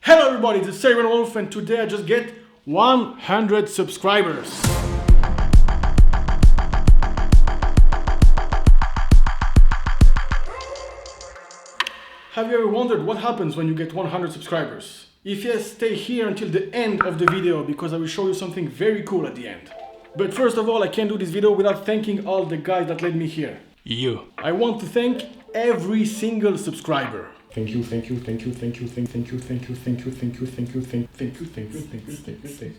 Hello everybody, it's Serbian Wolf and today I just get 100 subscribers. Have you ever wondered what happens when you get 100 subscribers? If yes, stay here until the end of the video because I will show you something very cool at the end. But first of all, I can't do this video without thanking all the guys that led me here. You. I want to thank every single subscriber. Thank you, thank you, thank you, thank you, thank you, thank you, thank you, thank you, thank you, thank you, thank you, thank you, thank you, thank you, thank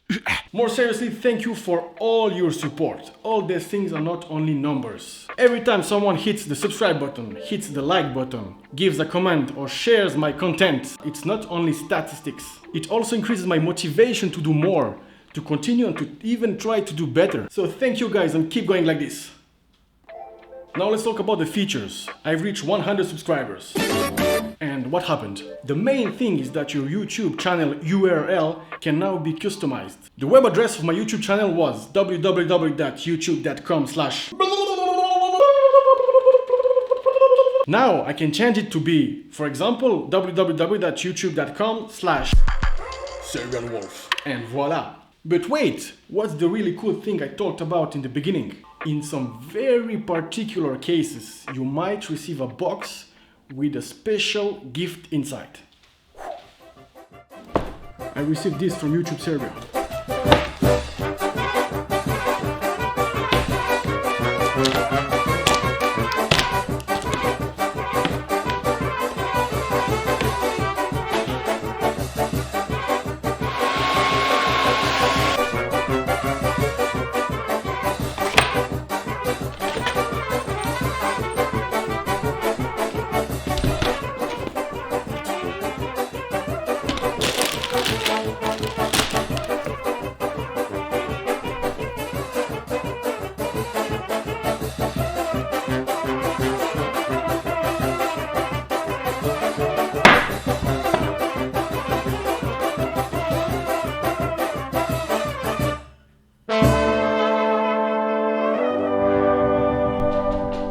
you, More seriously, thank you for all your support. All these things are not only numbers. Every time someone hits the subscribe button, hits the like button, gives a comment or shares my content, it's not only statistics. It also increases my motivation to do more, to continue and to even try to do better. So thank you guys and keep going like this. Now let's talk about the features. I've reached 100 subscribers. And what happened? The main thing is that your YouTube channel URL can now be customized. The web address of my YouTube channel was www.youtube.com/ Now I can change it to be, for example, www.youtube.com/Serbian Wolf. And voila. But wait, what's the really cool thing I talked about in the beginning? In some very particular cases, you might receive a box with a special gift inside. I received this from YouTube Serbia.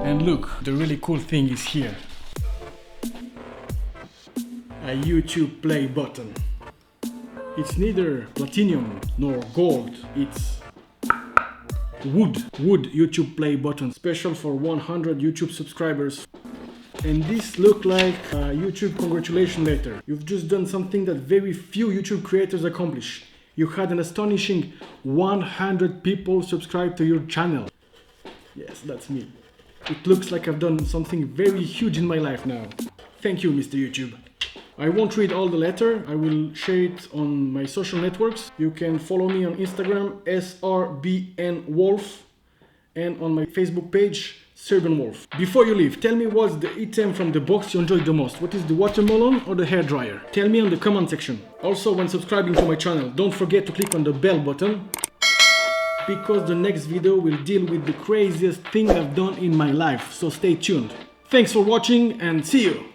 And look, the really cool thing is here. A YouTube play button. It's neither platinum nor gold, it's wood YouTube play button, special for 100 YouTube subscribers. And this looked like a YouTube congratulation letter. You've just done something that very few YouTube creators accomplish. You had an astonishing 100 people subscribe to your channel. Yes, that's me. It looks like I've done something very huge in my life now. Thank you, Mr. YouTube. I won't read all the letter, I will share it on my social networks. You can follow me on Instagram, SRBNWolf, and on my Facebook page, Serbian Wolf. Before you leave, tell me what's the item from the box you enjoyed the most. What is the watermelon or the hairdryer? Tell me on the comment section. Also, when subscribing to my channel, don't forget to click on the bell button, because the next video will deal with the craziest thing I've done in my life, so stay tuned. Thanks for watching and see you!